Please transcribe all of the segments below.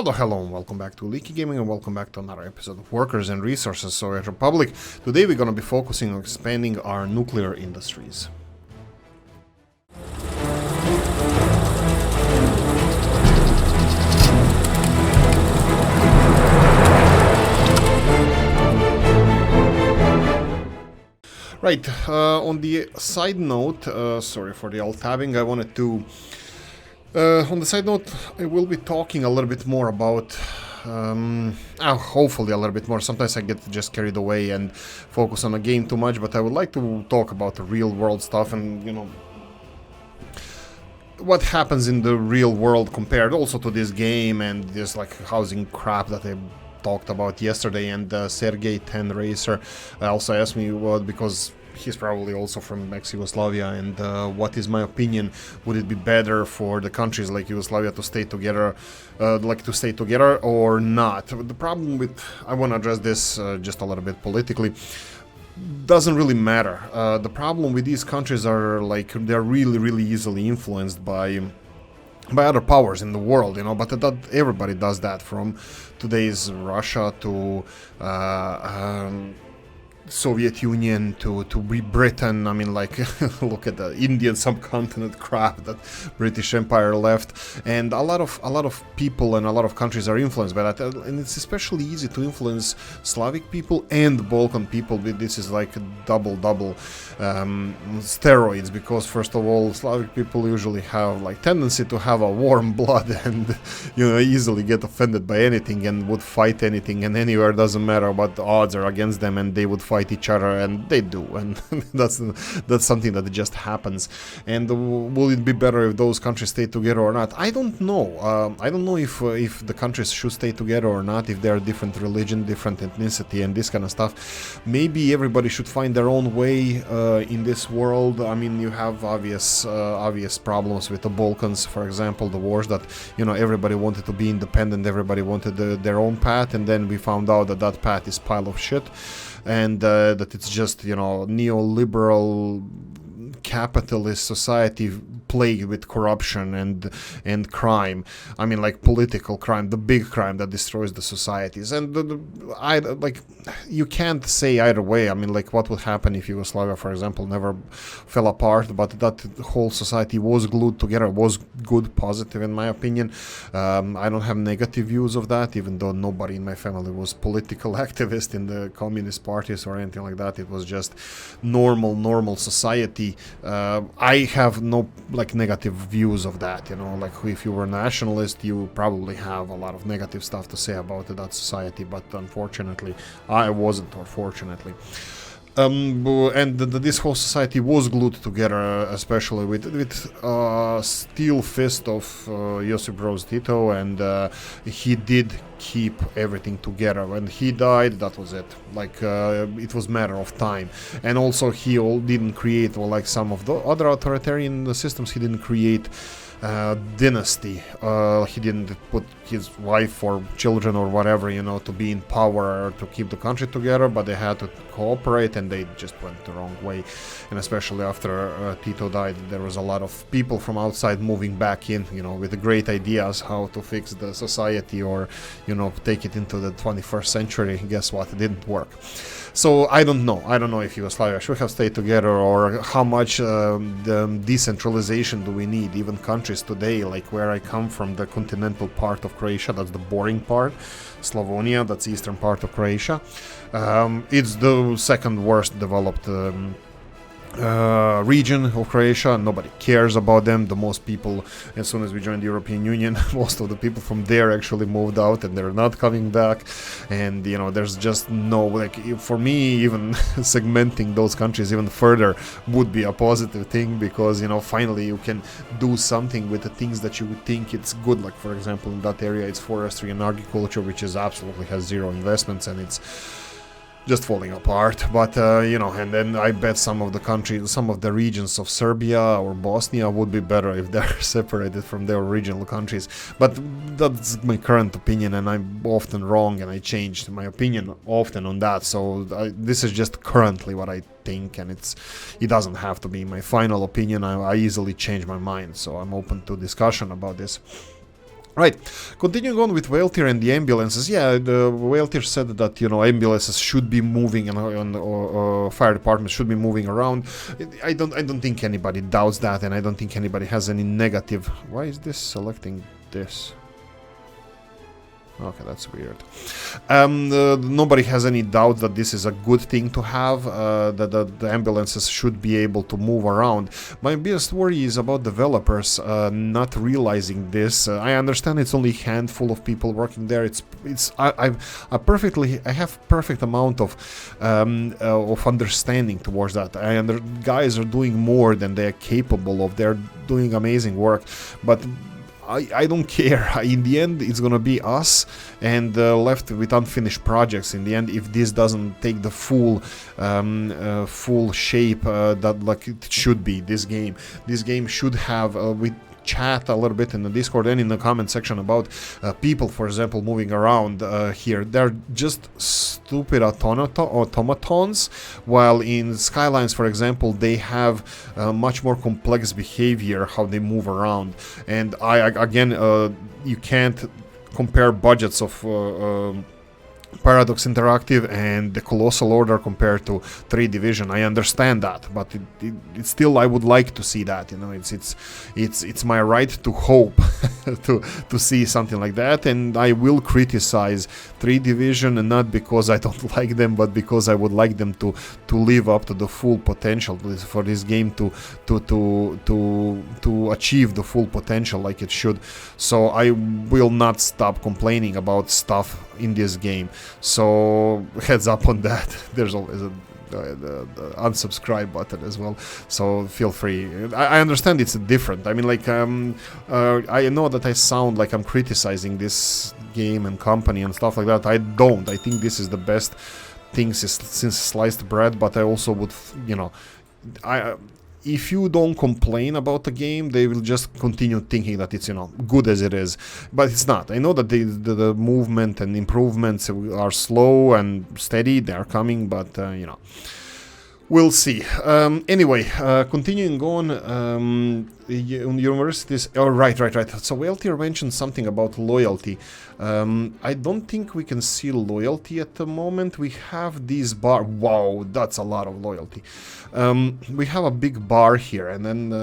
Hello, and welcome back to Oolykee Gaming, and welcome back to another episode of Workers and Resources Soviet Republic. Today we're going to be focusing on expanding our nuclear industries. Right, on the side note, sorry for the alt-tabbing, I wanted to... on the side note, I will be talking a little bit more about, hopefully a little bit more. Sometimes I get just carried away and focus on a game too much, but I would like to talk about the real world stuff and, you know, what happens in the real world compared also to this game and this like housing crap that I talked about yesterday. And Sergey 10 Racer also asked me what, because he's probably also from ex-Yugoslavia, and what is my opinion? Would it be better for the countries like Yugoslavia to stay together, or not? The problem with, I want to address this just a little bit politically, doesn't really matter. The problem with these countries are like they're really easily influenced by other powers in the world, you know, but that everybody does that, from today's Russia to Soviet Union to Britain. I mean, like, look at the Indian subcontinent crap that British Empire left, and a lot of people and a lot of countries are influenced by that, and it's especially easy to influence Slavic people and Balkan people. This is like double steroids, because first of all, Slavic people usually have like tendency to have a warm blood and, you know, easily get offended by anything and would fight anything and anywhere, doesn't matter what the odds are against them, and they would fight each other, and they do, and that's something that just happens. And will it be better if those countries stay together or not? I don't know. I don't know if the countries should stay together or not, if they're different religion, different ethnicity, and this kind of stuff. Maybe everybody should find their own way in this world. I mean, you have obvious problems with the Balkans, for example, the wars that, you know, everybody wanted to be independent, everybody wanted their own path, and then we found out that path is pile of shit, and that it's just, you know, neoliberal capitalist society plagued with corruption and crime. I mean, like political crime, the big crime that destroys the societies. And you can't say either way. I mean, like, what would happen if Yugoslavia, for example, never fell apart, but that whole society was glued together, was good, positive, in my opinion. I don't have negative views of that, even though nobody in my family was political activist in the communist parties or anything like that. It was just normal society. I have no like negative views of that, you know, like if you were a nationalist, you probably have a lot of negative stuff to say about that society, but unfortunately I wasn't, or fortunately. And this whole society was glued together, especially with steel fist of Josip Broz Tito, and he did keep everything together. When he died, that was it. Like, it was matter of time. And also, he didn't create, or like some of the other authoritarian systems, he didn't create dynasty. He didn't put his wife or children or whatever, you know, to be in power or to keep the country together, but they had to cooperate, and they just went the wrong way. And especially after Tito died, there was a lot of people from outside moving back in, you know, with great ideas how to fix the society, or, you know, take it into the 21st century. Guess what? It didn't work. So I don't know if Yugoslavia should have stayed together, or how much the decentralization do we need. Even countries today, like where I come from, the continental part of Croatia, that's the boring part, Slavonia, that's eastern part of Croatia, it's the second worst developed region of Croatia. Nobody cares about them. The most people, as soon as we joined the European Union, most of the people from there actually moved out, and they're not coming back. And, you know, there's just no, like, for me, even segmenting those countries even further would be a positive thing, because, you know, finally you can do something with the things that you would think it's good. Like, for example, in that area it's forestry and agriculture, which is absolutely has zero investments, and it's just falling apart. But you know, and then I bet some of the countries, some of the regions of Serbia or Bosnia would be better if they're separated from their original countries. But that's my current opinion, and I'm often wrong, and I changed my opinion often on that. So this is just currently what I think, and it doesn't have to be my final opinion. I easily change my mind, so I'm open to discussion about this. Right, continuing on with whale tier and the ambulances. Yeah, the whale tier said that, you know, ambulances should be moving and fire departments should be moving around. I don't think anybody doubts that, and I don't think anybody has any negative. Why is this selecting this? Okay, that's weird. Nobody has any doubt that this is a good thing to have, that the ambulances should be able to move around. My biggest worry is about developers not realizing this. I understand it's only a handful of people working there. I have perfect amount of understanding towards that. Guys are doing more than they are capable of. They're doing amazing work, but I don't care. In the end, it's gonna be us and left with unfinished projects. In the end, if this doesn't take the full shape that like it should be, this game should have we chat a little bit in the Discord and in the comment section about people, for example, moving around here. They're just stupid automatons, while in Skylines, for example, they have much more complex behavior, how they move around. And you can't compare budgets of Paradox Interactive and the Colossal Order compared to 3 Division. I understand that, but it's still, I would like to see that. You know, it's my right to hope to see something like that, and I will criticize 3 Division, and not because I don't like them, but because I would like them to live up to the full potential for this game to achieve the full potential like it should. So I will not stop complaining about stuff in this game. So heads up on that. There's always the unsubscribe button as well, so feel free. I understand it's different. I mean, like I know that I sound like I'm criticizing this game and company and stuff like that. I don't. I think this is the best thing since sliced bread, but I also would, you know, if you don't complain about the game, they will just continue thinking that it's, you know, good as it is. But it's not. I know that the movement and improvements are slow and steady. They are coming, but, you know, we'll see. Anyway, continuing on, universities. Oh, right. So whale tier mentioned something about loyalty. I don't think we can see loyalty at the moment. We have these bar. Wow, that's a lot of loyalty. We have a big bar here, and then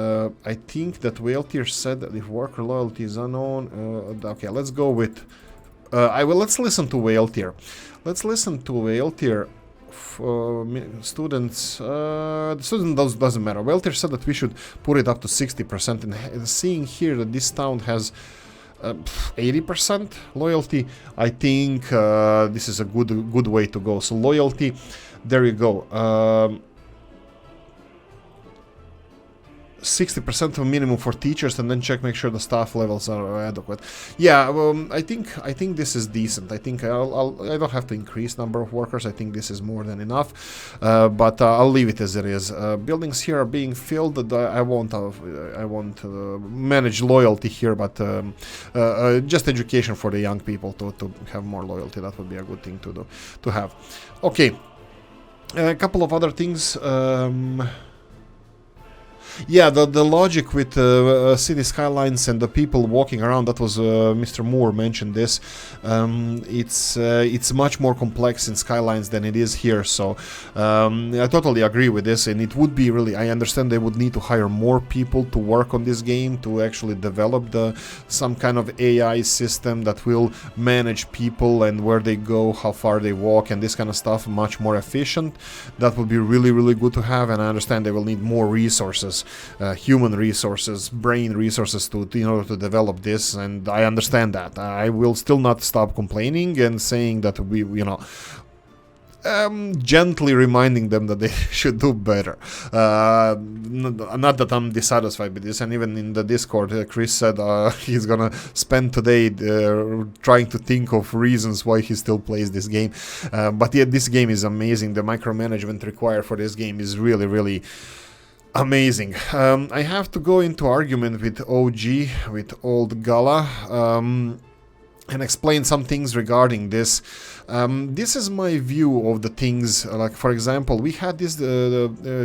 I think that whale tier said that if worker loyalty is unknown. Okay, let's go with. Let's listen to whale tier. Let's listen to whale tier. Students, the student doesn't matter. Whale tier said that we should put it up to 60%, and seeing here that this town has 80% loyalty, I think this is a good way to go. So loyalty, there you go. 60% of minimum for teachers, and then make sure the staff levels are adequate. Yeah, I think this is decent. I think I don't have to increase number of workers. I think this is more than enough. But I'll leave it as it is. Buildings here are being filled. I won't manage loyalty here, but just education for the young people to have more loyalty. That would be a good thing to have. Okay, a couple of other things. Yeah, the logic with city skylines and the people walking around, that was Mr. Moore mentioned this. It's much more complex in skylines than it is here, so I totally agree with this, and it would be really, I understand they would need to hire more people to work on this game, to actually develop some kind of AI system that will manage people and where they go, how far they walk, and this kind of stuff, much more efficient. That would be really, really good to have, and I understand they will need more resources. Human resources, brain resources in order to develop this, and I understand that. I will still not stop complaining and saying that we, you know, gently reminding them that they should do better. Not that I'm dissatisfied with this, and even in the Discord, Chris said he's gonna spend today trying to think of reasons why he still plays this game. But yeah, this game is amazing. The micromanagement required for this game is really, really amazing. I have to go into argument with OG, with Old Gala. and explain some things regarding this. This is my view of the things. Like, for example, we had this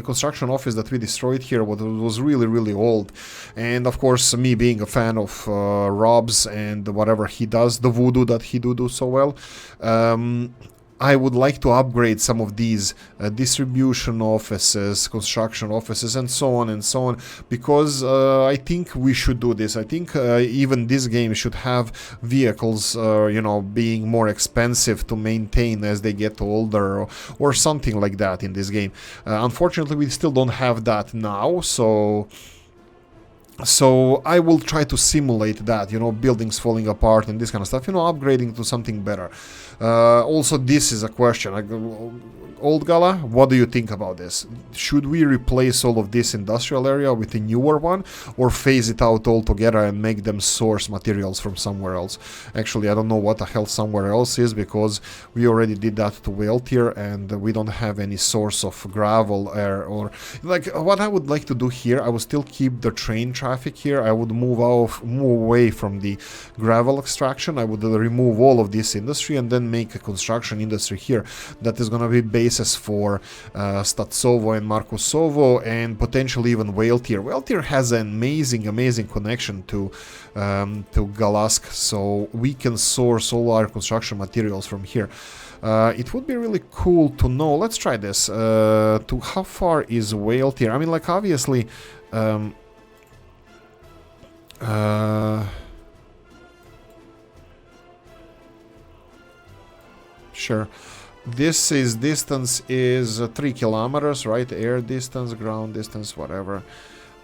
construction office that we destroyed here, what was really, really old. And of course, me being a fan of Rob's and whatever he does, the voodoo that he do so well, I would like to upgrade some of these distribution offices, construction offices, and so on, because I think we should do this. I think even this game should have vehicles, you know, being more expensive to maintain as they get older, or something like that in this game. Unfortunately, we still don't have that now, so I will try to simulate that, you know, buildings falling apart and this kind of stuff, you know, upgrading to something better. Also, this is a question. Old Gala, what do you think about this? Should we replace all of this industrial area with a newer one, or phase it out altogether and make them source materials from somewhere else? Actually, I don't know what the hell somewhere else is, because we already did that to Whaletier, and we don't have any source of gravel or like what I would like to do here. I would still keep the train traffic here. I would move away from the gravel extraction. I would remove all of this industry and then make a construction industry here that is going to be basis for Statsovo and Markusovo, and potentially even Whaletier. Whaletier has an amazing connection to Galask, so we can source all our construction materials from here. It would be really cool to know. Let's try this. To how far is Whaletier? I mean, like, obviously, sure. This distance is 3 kilometers, right? Air distance, ground distance, whatever.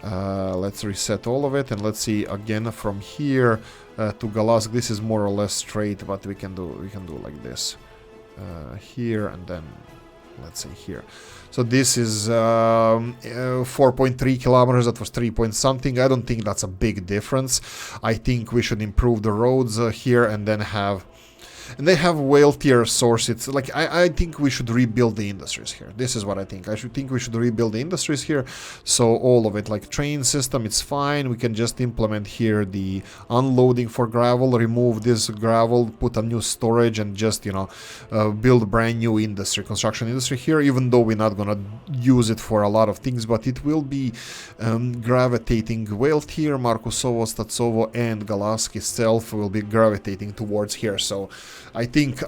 Let's reset all of it, and let's see again from here to Galask. This is more or less straight, but we can do like this. Here and then let's say here. So this is 4.3 kilometers. That was 3 point something. I don't think that's a big difference. I think we should improve the roads here, and then have... And they have Whaletier source. It's like, I think we should rebuild the industries here. This is what I think. I think we should rebuild the industries here. So all of it, like train system, it's fine. We can just implement here the unloading for gravel, remove this gravel, put a new storage, and just, you know, build a brand new industry, construction industry here, even though we're not gonna use it for a lot of things, but it will be gravitating. Whaletier, Markusovo, Statsovo, and Galask itself will be gravitating towards here. So I think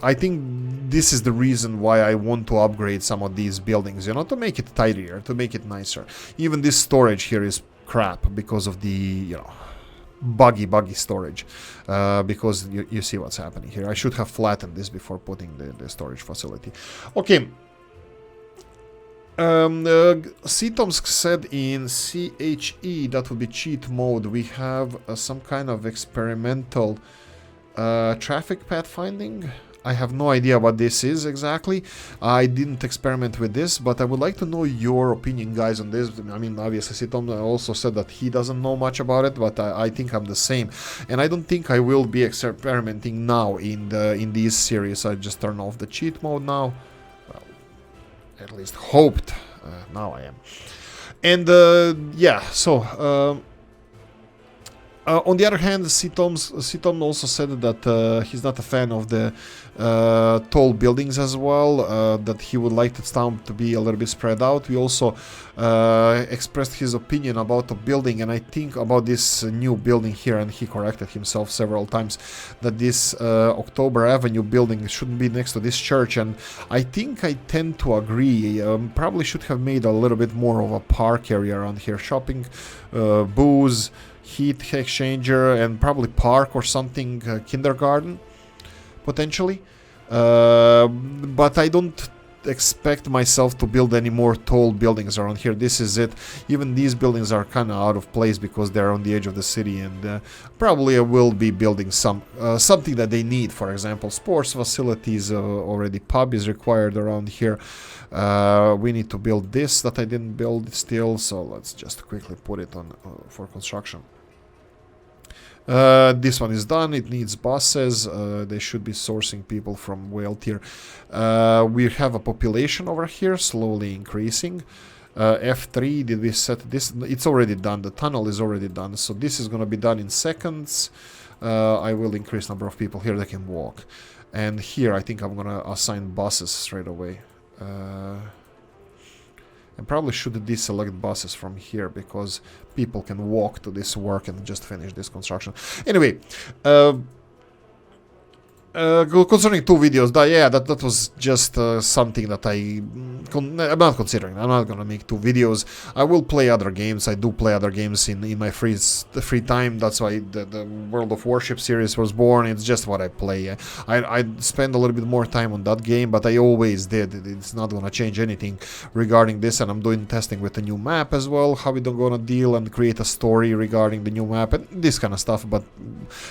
this is the reason why I want to upgrade some of these buildings, you know, to make it tidier, to make it nicer. Even this storage here is crap because of the, you know, buggy storage, because you see what's happening here. I should have flattened this before putting the storage facility. Okay. Ctomsk said in CHE, that would be cheat mode, we have some kind of experimental traffic pathfinding. I have no idea what this is exactly. I didn't experiment with this, but I would like to know your opinion, guys, on this. I mean, obviously, Tom also said that he doesn't know much about it, but I think I'm the same. And I don't think I will be experimenting now in this series. I just turn off the cheat mode now. Well, at least hoped. Now I am. And yeah, so... on the other hand, Ctom also said that he's not a fan of the tall buildings as well, that he would like the town to be a little bit spread out. We also expressed his opinion about the building, and I think about this new building here, and he corrected himself several times, that this October Avenue building shouldn't be next to this church, and I think I tend to agree. Probably should have made a little bit more of a park area around here, shopping, booze, heat exchanger, and probably park or something, kindergarten, potentially. But I don't expect myself to build any more tall buildings around here. This is it. Even these buildings are kind of out of place because they're on the edge of the city, and probably I will be building something that they need. For example, sports facilities, already pub is required around here. We need to build this that I didn't build still, so let's just quickly put it on for construction. This one is done. It needs buses. They should be sourcing people from Whaletier. We have a population over here slowly increasing. F3, did we set this? It's already done. The tunnel is already done. So this is going to be done in seconds. I will increase number of people. Here they can walk. And here I think I'm gonna assign buses straight away. And probably should deselect buses from here because people can walk to this work and just finish this construction. Anyway, concerning 2 videos, that was just something that I'm not considering. I'm not gonna make 2 videos. I will play other games. I do play other games in my free time. That's why the World of Warship series was born. It's just what I play. I spend a little bit more time on that game, but I always did. It's not gonna change anything regarding this, and I'm doing testing with the new map as well. How we don't gonna deal and create a story regarding the new map and this kind of stuff. But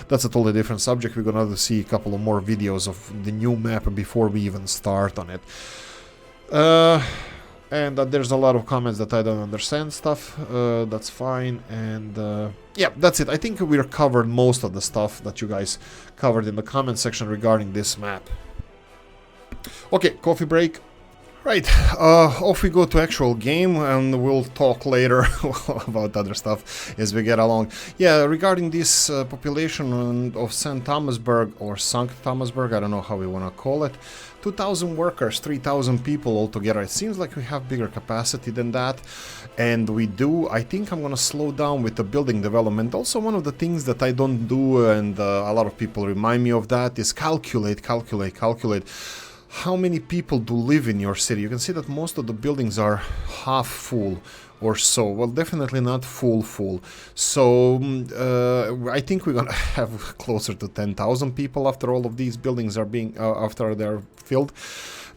that's a totally different subject. We're gonna see a couple of more videos of the new map before we even start on it. And there's a lot of comments that I don't understand stuff. That's fine. And yeah, that's it. I think we're covered most of the stuff that you guys covered in the comment section regarding this map. Okay, coffee break. Right, off we go to actual game, and we'll talk later about other stuff as we get along. Yeah, regarding this population of St. Thomasburg, or St. Thomasburg, I don't know how we want to call it, 2,000 workers, 3,000 people altogether. It seems like we have bigger capacity than that, and we do. I think I'm going to slow down with the building development. Also, one of the things that I don't do, and a lot of people remind me of that, is calculate. How many people do live in your city? You can see that most of the buildings are half full or so. Well, definitely not full. So I think we're gonna have closer to 10,000 people after all of these buildings are being after they're filled.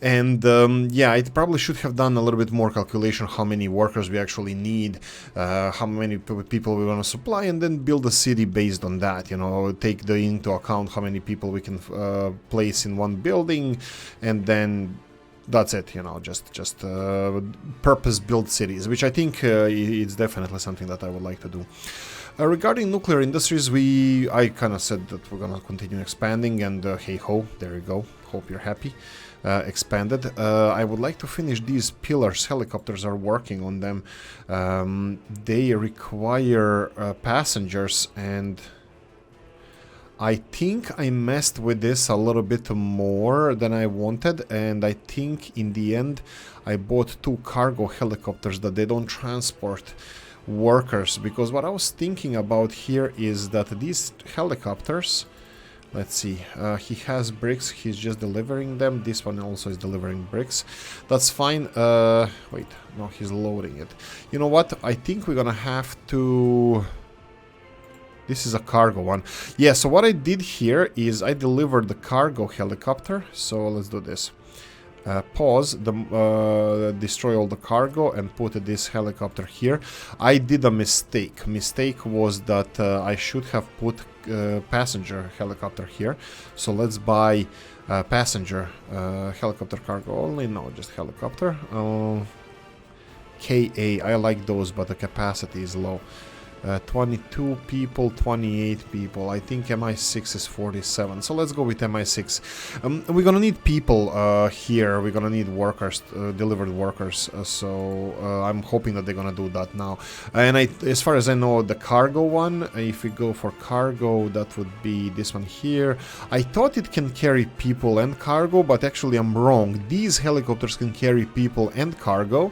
And yeah, it probably should have done a little bit more calculation how many workers we actually need, how many people we want to supply, and then build a city based on that. You know, take into account how many people we can place in one building, and then that's it. You know, just purpose-built cities, which I think it's definitely something that I would like to do. Regarding nuclear industries, I kind of said that we're gonna continue expanding, and hey ho, there you go. Hope you're happy. Expanded. I would like to finish these pillars. Helicopters are working on them. They require passengers, and I think I messed with this a little bit more than I wanted, and I think in the end I bought 2 cargo helicopters that they don't transport workers, because what I was thinking about here is that these helicopters, let's see, he has bricks, he's just delivering them. This one also is delivering bricks. That's fine. Wait, no, he's loading it. You know what? I think we're gonna have to... This is a cargo one. Yeah, so what I did here is I delivered the cargo helicopter. So let's do this. Pause, destroy all the cargo and put this helicopter here. I did a mistake. Mistake was that I should have put passenger helicopter here. So let's buy passenger helicopter cargo only. No, just helicopter. KA, I like those, but the capacity is low. 22 people, 28 people. I think MI6 is 47. So let's go with MI6. We're gonna need people here. We're gonna need workers, delivered workers. So I'm hoping that they're gonna do that now. And as far as I know, the cargo one, if we go for cargo, that would be this one here. I thought it can carry people and cargo, but actually I'm wrong. These helicopters can carry people and cargo,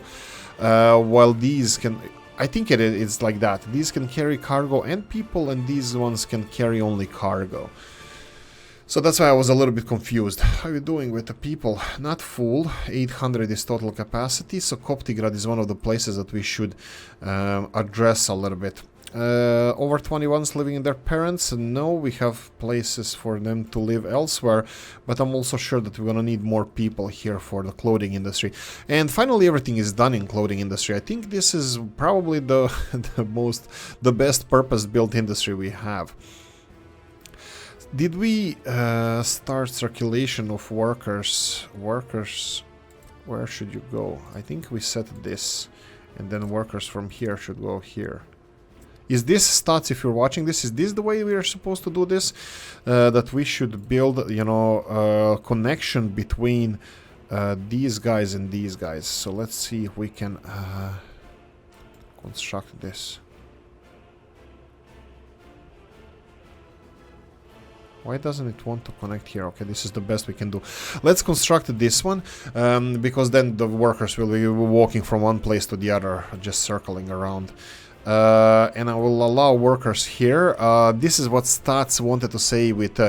while these can... I think it's like that. These can carry cargo and people, and these ones can carry only cargo. So that's why I was a little bit confused. How are you doing with the people? Not full. 800 is total capacity, so Koptigrad is one of the places that we should address a little bit. Over 21s living in their parents? No, we have places for them to live elsewhere, but I'm also sure that we're gonna need more people here for the clothing industry. And finally, everything is done in clothing industry. I think this is probably the best purpose-built industry we have. Did we start circulation of workers? Workers, where should you go? I think we set this, and then workers from here should go here. Is this stats, if you're watching this, is this the way we are supposed to do this? That we should build, you know, a connection between these guys and these guys. So let's see if we can construct this. Why doesn't it want to connect here? Okay, this is the best we can do. Let's construct this one, because then the workers will be walking from one place to the other, just circling around. And I will allow workers here. This is what Stats wanted to say with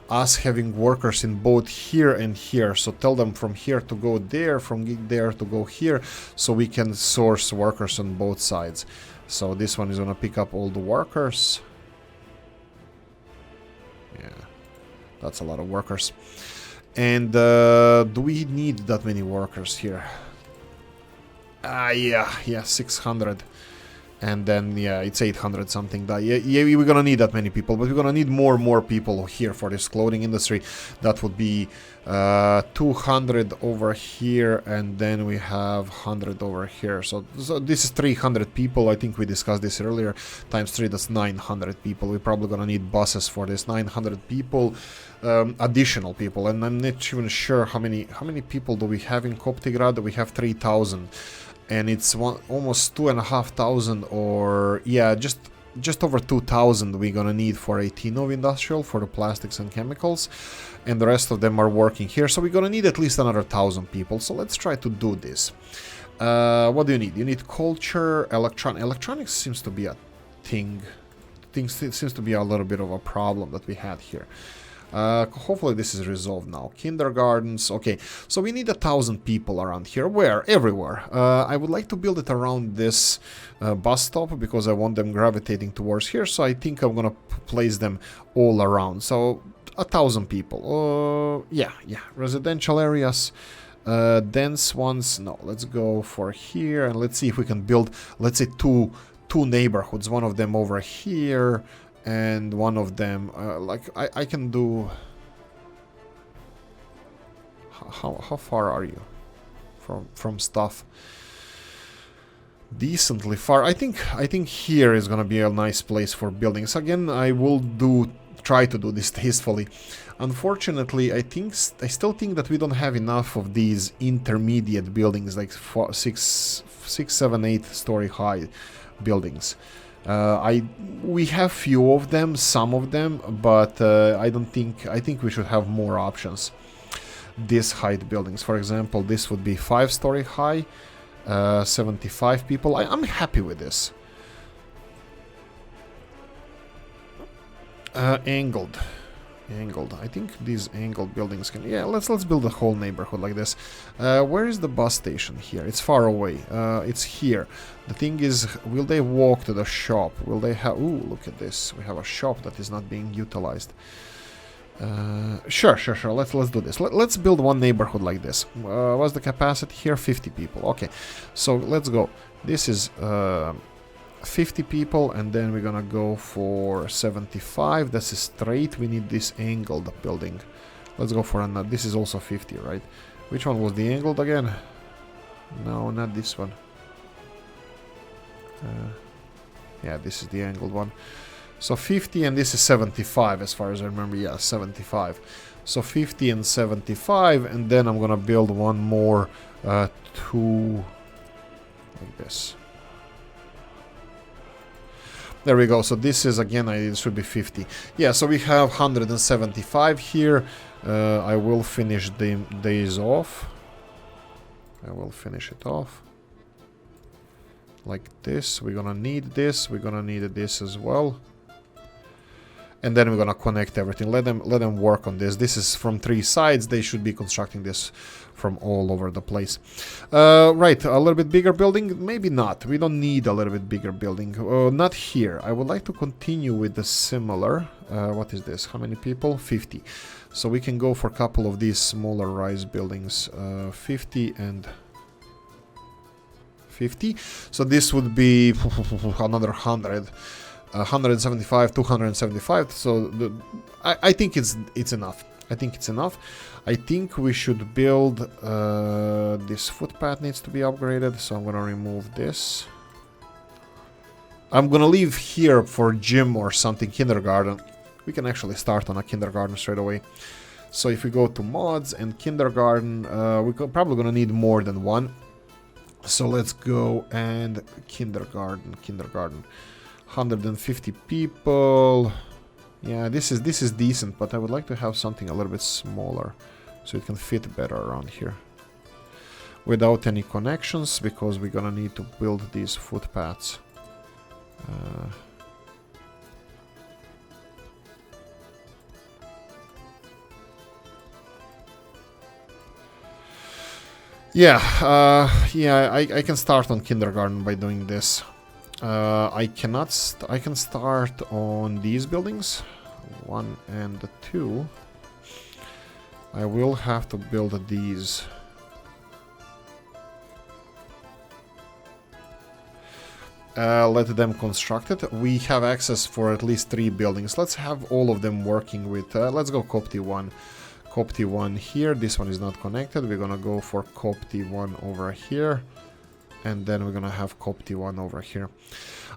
us having workers in both here and here. So tell them from here to go there, from there to go here, so we can source workers on both sides. So this one is gonna pick up all the workers. Yeah, that's a lot of workers. And do we need that many workers here? Yeah, 600. And then, yeah, it's 800 something. Yeah, we're gonna need that many people, but we're gonna need more people here for this clothing industry. That would be 200 over here, and then we have 100 over here. So this is 300 people. I think we discussed this earlier. Times 3, that's 900 people. We're probably gonna need buses for this 900 people, additional people. And I'm not even sure how many people do we have in Koptigrad. We have 3,000. And it's almost 2,500, or yeah, just over 2,000 we're gonna need for 18 of industrial for the plastics and chemicals, and the rest of them are working here. So we're gonna need at least another 1,000 people. So let's try to do this. What do you need? You need culture, electronics seems to be a thing. Seems to be a little bit of a problem that we had here. Hopefully this is resolved now. Kindergartens, okay. So we need 1,000 people around here. Where? Everywhere. I would like to build it around this bus stop because I want them gravitating towards here. So I think I'm gonna place them all around. So 1,000 people. Yeah. Residential areas. Dense ones. No, let's go for here and let's see if we can build, let's say, two neighborhoods. One of them over here. And one of them, like, I can do... How far are you from stuff? Decently far. I think here is gonna be a nice place for buildings. Again, I will try to do this tastefully. Unfortunately, I still think that we don't have enough of these intermediate buildings, like 6, 7, 8 story high buildings. We have few of them, some of them, but I think we should have more options. This height buildings, for example, this would be 5-story high, 75 people. I'm happy with this. Angled. I think these angled buildings can... Yeah, let's build a whole neighborhood like this. Where is the bus station here? It's far away. It's here. The thing is, will they walk to the shop? Will they have... Ooh, look at this. We have a shop that is not being utilized. Sure. Let's do this. Let's build one neighborhood like this. What's the capacity here? 50 people. Okay, so let's go. This is... 50 people, and then we're gonna go for 75. This is straight. We need this angled building. Let's go for another. This is also 50, right? Which one was the angled again? No, not this one. Yeah, this is the angled one. So 50, and this is 75 as far as I remember. Yeah, 75. So 50 and 75, and then I'm gonna build one more two like this. There we go. So this is, again, it should be 50. Yeah, so we have 175 here. I will finish these off. I will finish it off. Like this. We're gonna need this. We're gonna need this as well. And then we're gonna connect everything. Let them work on this. This is from 3 sides. They should be constructing this from all over the place. Right, a little bit bigger building? Maybe not. We don't need a little bit bigger building. Not here. I would like to continue with the similar. What is this? How many people? 50. So we can go for a couple of these smaller rise buildings. 50 and 50. So this would be another 100. 175, 275. So I think it's enough. I think it's enough. I think we should build... this footpath needs to be upgraded, so I'm going to remove this. I'm going to leave here for gym or something, kindergarten. We can actually start on a kindergarten straight away. So if we go to mods and kindergarten, we're probably going to need more than one. So let's go and kindergarten. 150 people. Yeah, this is decent, but I would like to have something a little bit smaller so it can fit better around here. Without any connections, because we're gonna need to build these footpaths. Yeah, I can start on kindergarten by doing this. I can start on these buildings, 1 and 2. I will have to build these. Let them construct it. We have access for at least 3 buildings. Let's have all of them working with... let's go Copty 1. Copty 1 here. This one is not connected. We're gonna go for Copty 1 over here. And then we're gonna have Copty 1 over here.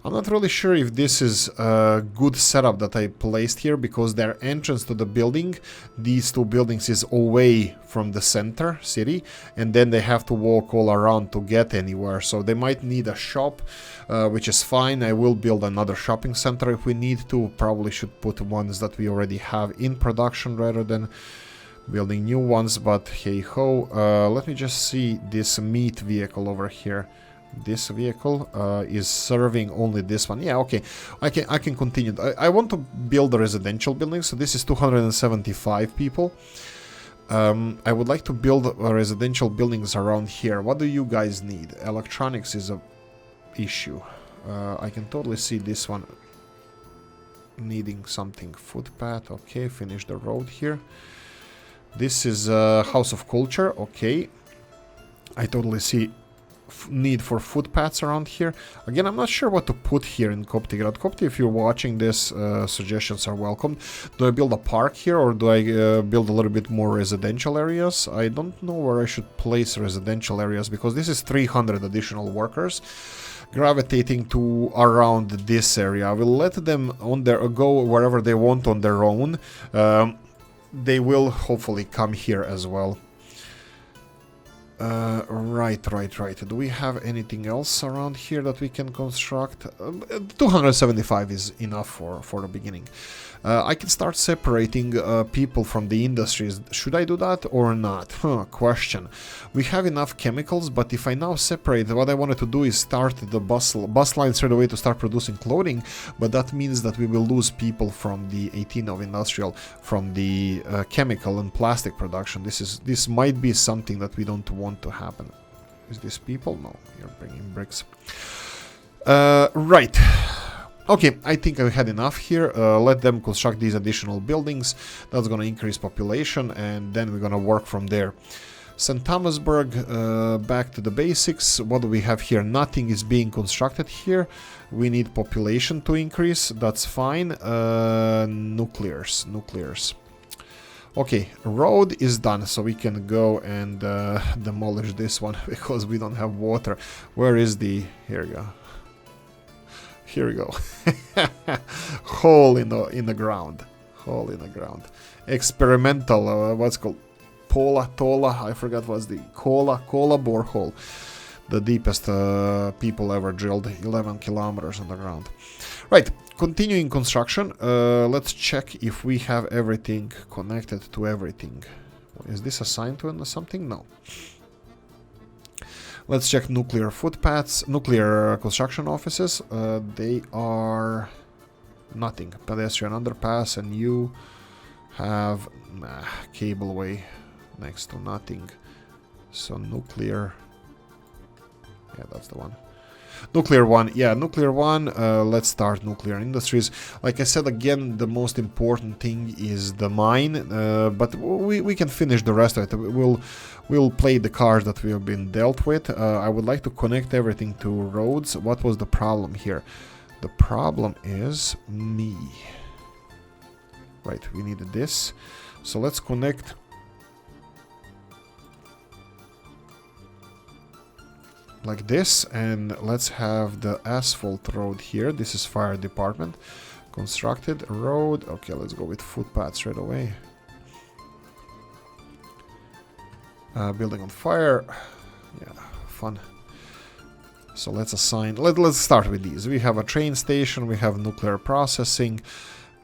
I'm not really sure if this is a good setup that I placed here, because their entrance to the building, these 2 buildings, is away from the center city, and then they have to walk all around to get anywhere. So they might need a shop, which is fine. I will build another shopping center if we need to. Probably should put ones that we already have in production rather than building new ones, but hey ho. Let me just see this meat vehicle over here. This vehicle is serving only this one. Yeah, okay. I can continue. I want to build a residential building, so this is 275 people. I would like to build residential buildings around here. What do you guys need? Electronics is a issue. I can totally see this one needing something. Footpath, okay. Finish the road here. This is a House of Culture, okay. I totally see need for footpaths around here. Again, I'm not sure what to put here in Koptigrad. Kopti, if you're watching this, suggestions are welcome. Do I build a park here, or do I build a little bit more residential areas? I don't know where I should place residential areas, because this is 300 additional workers gravitating to around this area. I will let them on their go wherever they want on their own. They will hopefully come here as well. Right. Do we have anything else around here that we can construct? 275 is enough for the beginning. I can start separating people from the industries. Should I do that or not? Question. We have enough chemicals, but if I now separate, what I wanted to do is start the bus line straight away to start producing clothing, but that means that we will lose people from the 18 of industrial, from the chemical and plastic production. This might be something that we don't want to happen. Is this people? No, you're bringing bricks. Right. Okay, I think I had enough here. Let them construct these additional buildings. That's going to increase population, and then we're going to work from there. St. Thomasburg, back to the basics. What do we have here? Nothing is being constructed here. We need population to increase. That's fine. Nuclears. Okay, road is done, so we can go and demolish this one because we don't have water. Where is the... Here we go. Here we go. Hole in the ground. Hole in the ground. Experimental, what's called? Tola, I forgot what's the... Cola borehole. The deepest people ever drilled, 11 kilometers underground. Right, continuing construction. Let's check if we have everything connected to everything. Is this assigned to something? No. Let's check nuclear footpaths, nuclear construction offices. They are nothing. Pedestrian underpass, and you have cableway next to nothing. So nuclear. Yeah, that's the one. Nuclear one. Yeah, nuclear one. Let's start nuclear industries. Like I said, again, the most important thing is the mine. But we can finish the rest of it. We'll play the cards that we have been dealt with. I would like to connect everything to roads. What was the problem here? The problem is me. Right, we needed this. So let's connect. Like this, and let's have the asphalt road here. This is fire department. Constructed road. Okay, let's go with footpaths right away. Building on fire. Yeah, fun. So let's assign. Let's start with these. We have a train station. We have nuclear processing.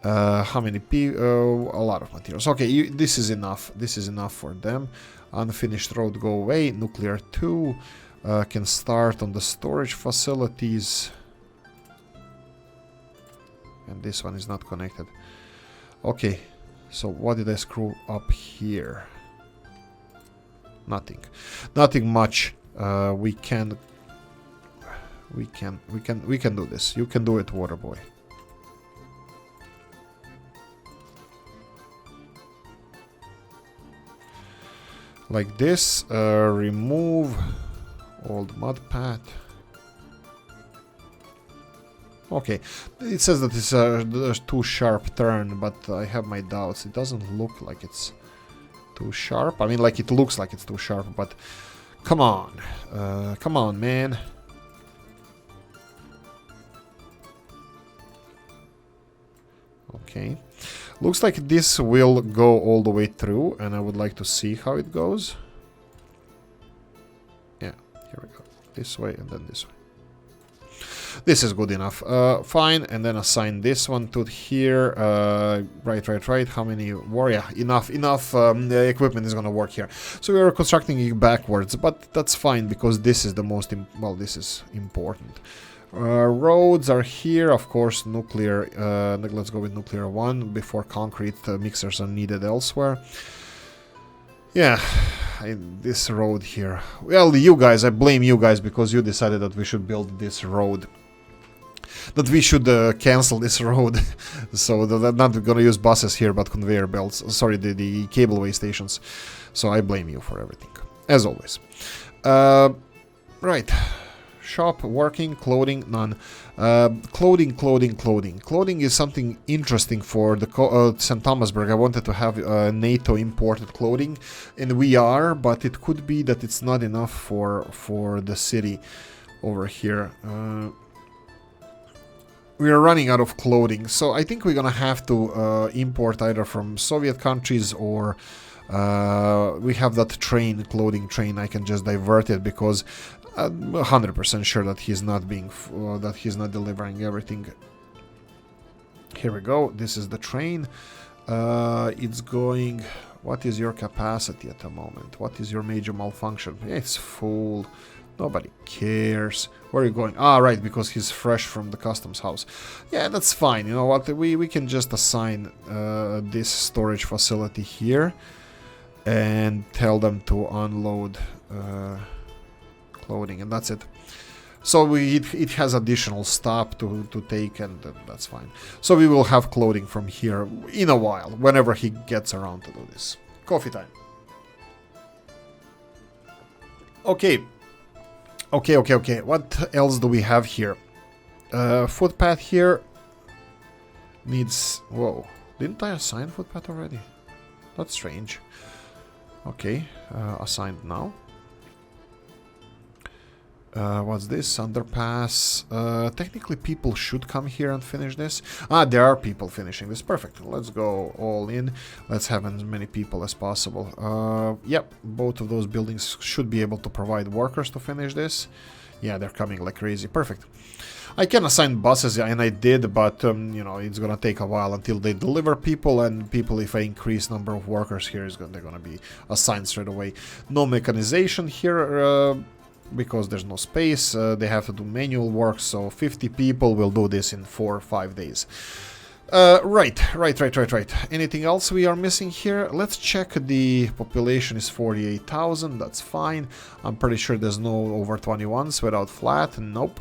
How many people? A lot of materials. Okay, this is enough. This is enough for them. Unfinished road, go away. Nuclear 2 can start on the storage facilities. And this one is not connected. Okay, so what did I screw up here? Nothing. Nothing much. We can do this. You can do it, Waterboy. Like this. Remove old mud path. Okay, it says that it's a too sharp turn, but I have my doubts. It doesn't look like it's too sharp. I mean, like, it looks like it's too sharp, but come on. Come on, man. Okay. Looks like this will go all the way through, and I would like to see how it goes. Yeah, here we go. This way and then this way. This is good enough. Fine, and then assign this one to here. Right. How many war? Yeah, enough. The equipment is gonna work here. So we are constructing it backwards, but that's fine because this is the most this is important. Roads are here, of course. Nuclear. Let's go with nuclear 1 before concrete mixers are needed elsewhere. Yeah, this road here. Well, you guys, I blame you guys because you decided that we should build this road. That we should cancel this road. So they're not gonna use buses here, but conveyor belts. Sorry, the cableway stations. So I blame you for everything, as always. Right. Shop, working, clothing, none. Clothing. Clothing is something interesting for the St. Thomasburg. I wanted to have NATO imported clothing, and we are, but it could be that it's not enough for the city over here. We are running out of clothing, so I think we're gonna have to import either from Soviet countries or we have that clothing train. I can just divert it because I'm 100% sure that he's not delivering everything. Here we go. This is the train. It's going. What is your capacity at the moment? What is your major malfunction? It's full. Nobody cares. Where are you going? Ah, right, because he's fresh from the customs house. Yeah, that's fine. You know what? We can just assign this storage facility here and tell them to unload clothing, and that's it. So it has additional stop to take, and that's fine. So we will have clothing from here in a while, whenever he gets around to do this. Coffee time. Okay. What else do we have here? Footpath here needs... Whoa. Didn't I assign footpath already? That's strange. Okay. Assigned now. What's this? Underpass. Technically people should come here and finish this. Ah, there are people finishing this. Perfect. Let's go all in. Let's have as many people as possible. Yep, both of those buildings should be able to provide workers to finish this. Yeah, they're coming like crazy. Perfect. I can assign buses, and I did, but, you know, it's gonna take a while until they deliver people, and people, if I increase number of workers here, they're gonna be assigned straight away. No mechanization here, because there's no space. They have to do manual work, so 50 people will do this in 4 or 5 days. Right. Anything else we are missing here? Let's check. The population is 48,000. That's fine. I'm pretty sure there's no over 21s without flat. Nope.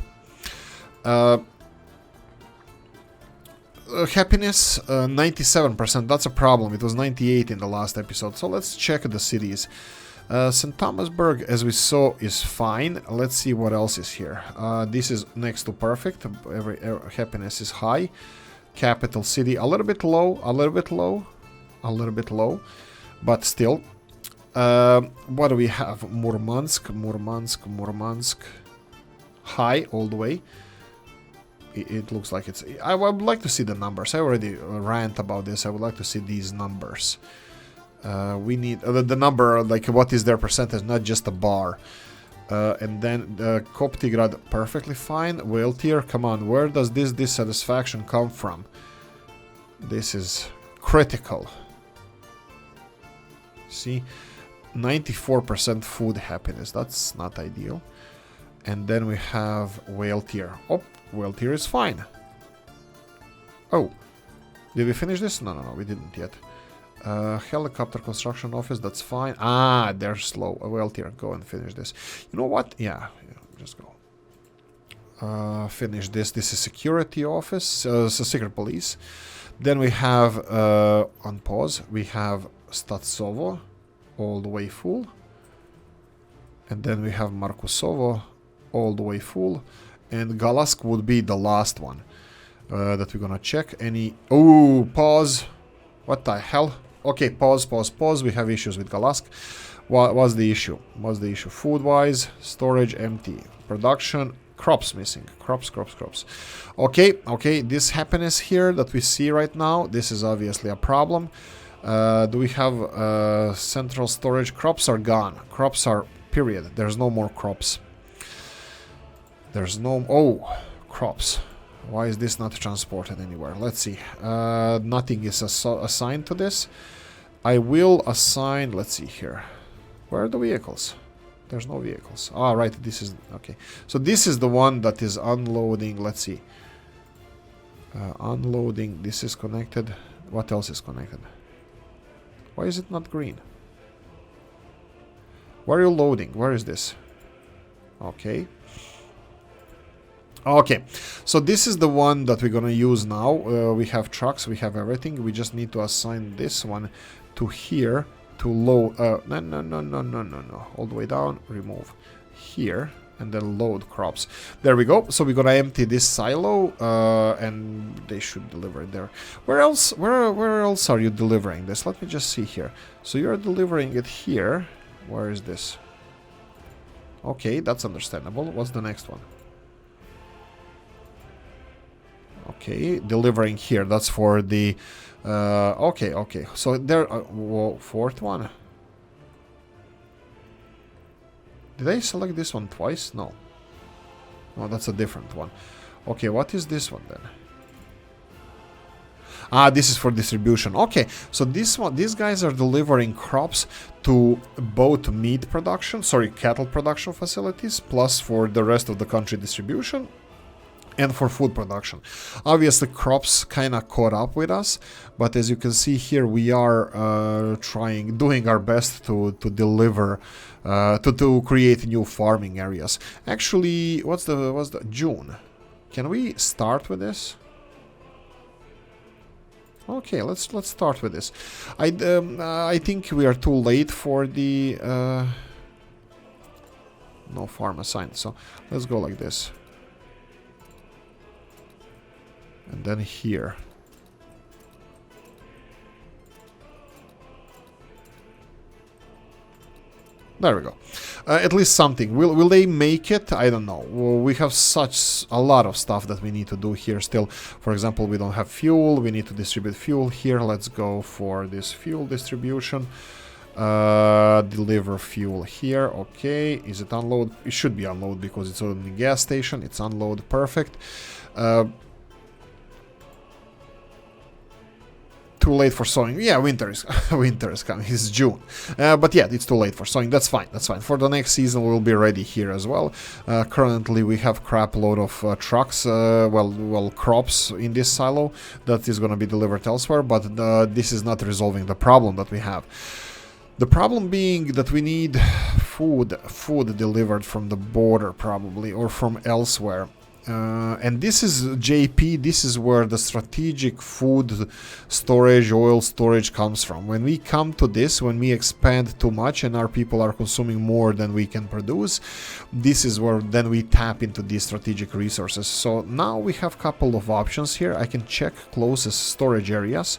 Happiness, 97%. That's a problem. It was 98 in the last episode. So let's check the cities. St. Thomasburg, as we saw, is fine. Let's see what else is here. This is next to perfect. Every happiness is high. Capital city, a little bit low, but still. What do we have? Murmansk. High all the way. It looks like it's... I would like to see the numbers. I already rant about this. I would like to see these numbers. We need the number, like what is their percentage, not just a bar. And then Koptigrad, perfectly fine. Whale tier, come on, where does this dissatisfaction come from? This is critical. See, 94% food happiness. That's not ideal. And then we have whale tier. Oh, whale tier is fine. Oh, did we finish this? No, we didn't yet. Helicopter construction office, that's fine. Ah, they're slow. Whale tier, go and finish this. You know what? Yeah, just go. Finish this. This is security office, so secret police. Then we have, on pause, we have Statsovo, all the way full. And then we have Markusovo, all the way full. And Galask would be the last one that we're gonna check. Any... Oh, pause. What the hell? Okay, pause. We have issues with Galask. What was the issue? Food-wise, storage empty. Production, crops missing. Crops. Okay, this happiness here that we see right now, this is obviously a problem. Do we have central storage? Crops are gone. Crops are, period. There's no more crops. There's no... Oh, crops. Why is this not transported anywhere? Let's see. Nothing is assigned to this. I will assign... Let's see here. Where are the vehicles? There's no vehicles. Ah, right. This is... Okay. So this is the one that is unloading. Let's see. Unloading. This is connected. What else is connected? Why is it not green? Where are you loading? Where is this? Okay. Okay, so this is the one that we're gonna use now. We have trucks, we have everything. We just need to assign this one to here to load. No. All the way down, remove here, and then load crops. There we go. So we're gonna empty this silo, and they should deliver it there. Where else? Where else are you delivering this? Let me just see here. So you're delivering it here. Where is this? Okay, that's understandable. What's the next one? Okay, delivering here. That's for the... okay. So there... fourth one. Did I select this one twice? No. No, that's a different one. Okay, what is this one then? Ah, this is for distribution. Okay, so this one, these guys are delivering crops to both meat production, cattle production facilities, plus for the rest of the country distribution, and for food production. Obviously, crops kind of caught up with us, but as you can see here, we are doing our best to deliver, to create new farming areas. Actually, what's the June? Can we start with this? Okay, let's start with this. I think we are too late for the no farm assigned. So let's go like this. And then here. There we go. At least something. Will they make it? I don't know. Well, we have a lot of stuff that we need to do here still. For example, we don't have fuel. We need to distribute fuel here. Let's go for this fuel distribution. Deliver fuel here. Okay. Is it unload? It should be unload because it's on the gas station. It's unload. Perfect. Too late for sowing. Yeah, winter is coming. It's June, but yeah, it's too late for sowing. That's fine. For the next season, we'll be ready here as well. Currently, we have crap load of trucks, crops in this silo that is going to be delivered elsewhere. But this is not resolving the problem that we have. The problem being that we need food delivered from the border probably or from elsewhere. And this is JP, this is where the strategic food storage, oil storage comes from. When we come to this, when we expand too much and our people are consuming more than we can produce, this is where then we tap into these strategic resources. So now we have a couple of options here. I can check closest storage areas.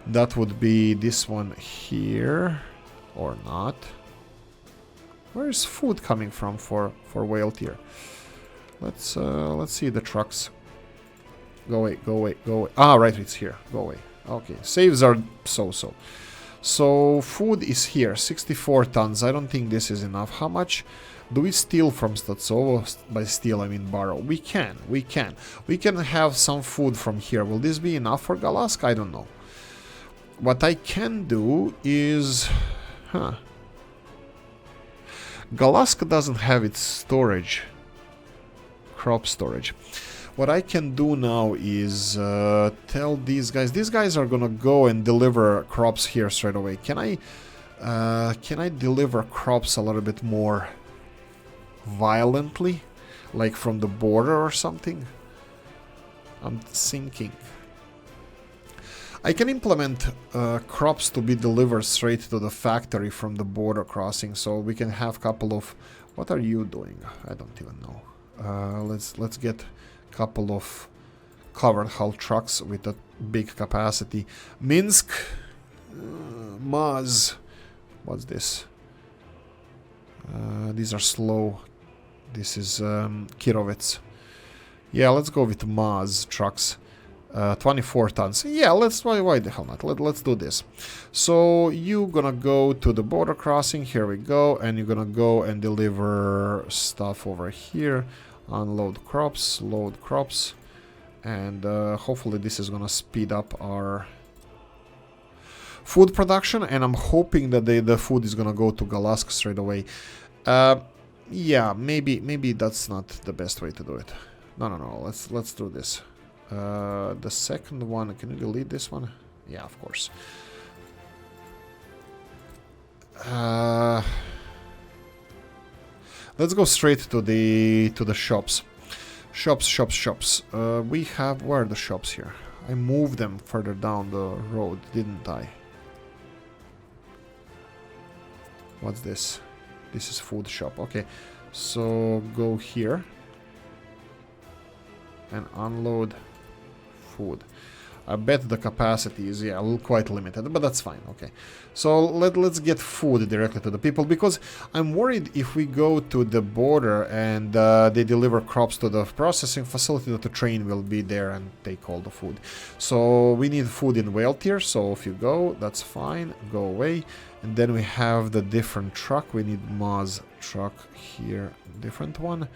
That would be this one here or not. Where is food coming from for whale tier? Let's see the trucks. Go away. Ah, right, it's here. Go away. Okay, saves are so-so. So food is here, 64 tons. I don't think this is enough. How much do we steal from Statsovo? By steal, I mean borrow. We can. We can have some food from here. Will this be enough for Galask? I don't know. What I can do is... Galask doesn't have its storage. Crop storage. What I can do now is tell these guys are gonna go and deliver crops here straight away. Can I deliver crops a little bit more violently, like from the border or something? I'm thinking I can implement crops to be delivered straight to the factory from the border crossing, so we can have a couple of... What are you doing? I don't even know. Let's get couple of covered hull trucks with a big capacity. Minsk, Maz. What's this? These are slow. This is Kirovets. Yeah, let's go with Maz trucks. 24 tons. Yeah, why the hell not? Let's do this. So you're gonna go to the border crossing. Here we go, and you're gonna go and deliver stuff over here. Unload crops, load crops, and hopefully this is gonna speed up our food production, and I'm hoping that the food is gonna go to Galask straight away. Yeah, maybe that's not the best way to do it. No, let's do this. The second one, can you delete this one? Yeah, of course. Let's go straight to the shops. Shops. We have... Where are the shops here? I moved them further down the road, didn't I? What's this? This is food shop. Okay, so go here and unload food. I bet the capacity is quite limited, but that's fine. Okay, so let's get food directly to the people, because I'm worried if we go to the border and they deliver crops to the processing facility, that the train will be there and take all the food. So we need food in whale tier. So if you go, that's fine. Go away, and then we have the different truck. We need Maz truck here, different one.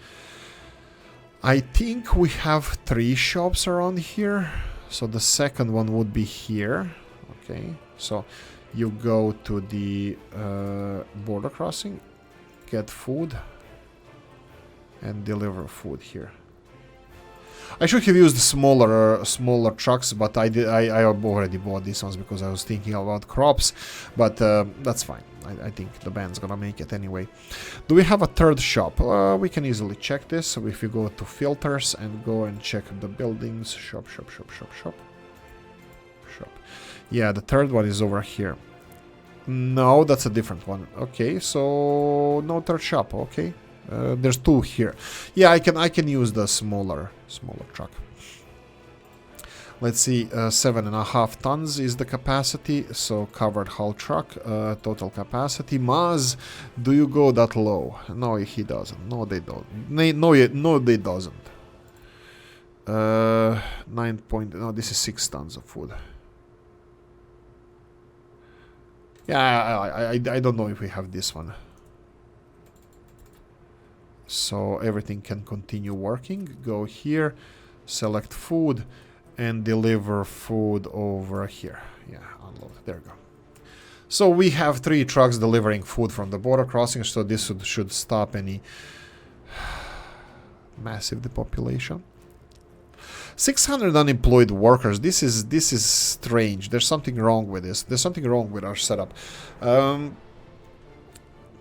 I think we have 3 shops around here. So the second one would be here. Okay, so you go to the border crossing, get food, and deliver food here. I should have used smaller trucks, but I already bought these ones because I was thinking about crops. But that's fine. I think the band's gonna make it anyway. Do we have a third shop? We can easily check this. So if you go to filters and go and check the buildings, shop. Yeah, the third one is over here. No, that's a different one. Okay, so no third shop. Okay, there's 2 here. Yeah, I can use the smaller truck. Let's see, 7.5 tons is the capacity, so covered hull truck, total capacity. Maz, do you go that low? No, he doesn't. No, they don't. No, they doesn't. 9 point... No, this is 6 tons of food. Yeah, I don't know if we have this one. So everything can continue working. Go here, select food, and deliver food over here. Yeah, unload. There we go. So we have 3 trucks delivering food from the border crossing, so this should stop any massive depopulation. 600 unemployed workers. This is strange. There's something wrong with this. There's something wrong with our setup.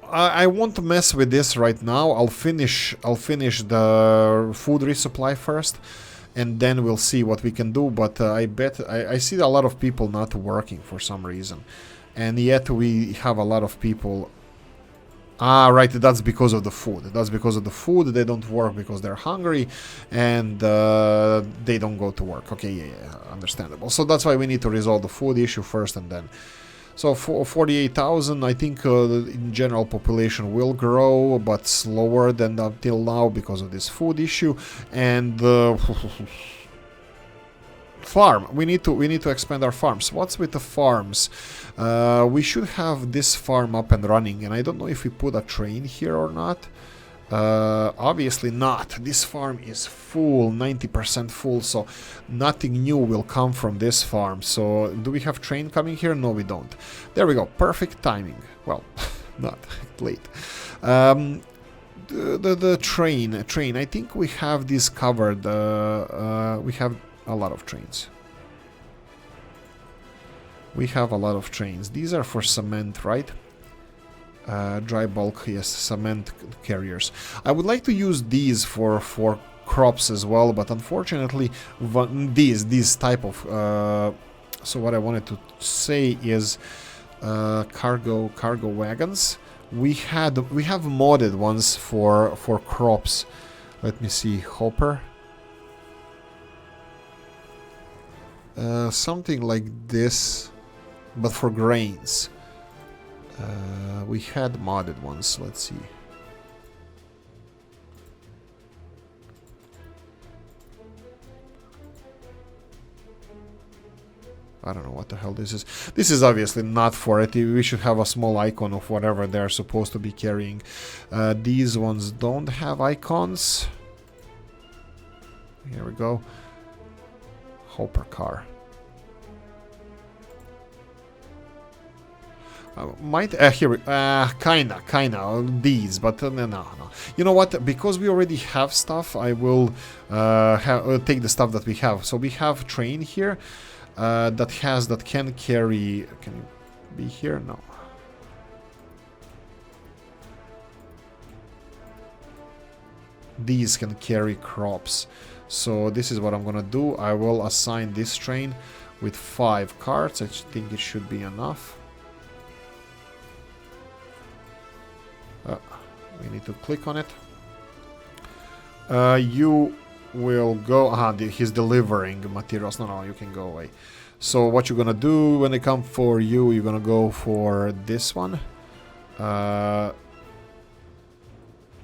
I won't mess with this right now. I'll finish the food resupply first, and then we'll see what we can do. But I bet I see a lot of people not working for some reason, and yet we have a lot of people. Ah, right, that's because of the food. That's because of the food. They don't work because they're hungry, and they don't go to work. Okay, yeah, understandable. So that's why we need to resolve the food issue first, and then... So for 48,000, I think in general population will grow, but slower than until now because of this food issue. And farm. We need to expand our farms. What's with the farms? We should have this farm up and running, and I don't know if we put a train here or not. Obviously not. This farm is full, 90% full, so nothing new will come from this farm. So do we have train coming here? No, we don't. There we go. Perfect timing. Well, not late. The train. I think we have this covered. We have a lot of trains. We have a lot of trains. These are for cement, right? Dry bulk, yes, cement carriers. I would like to use these for crops as well, but unfortunately, these type of. So what I wanted to say is cargo wagons. We have modded ones for crops. Let me see, hopper. Something like this, but for grains. We had modded ones. Let's see. I don't know what the hell this is. This is obviously not for it. We should have a small icon of whatever they're supposed to be carrying. These ones don't have icons. Here we go. Hopper car. Kinda these, but no. You know what? Because we already have stuff, I will take the stuff that we have. So we have train here that can carry. Can you be here? No. These can carry crops. So this is what I'm gonna do. I will assign this train with 5 carts. I think it should be enough. We need to click on it. You will go. He's delivering materials. No, you can go away. So what you're gonna do when they come for you? You're gonna go for this one.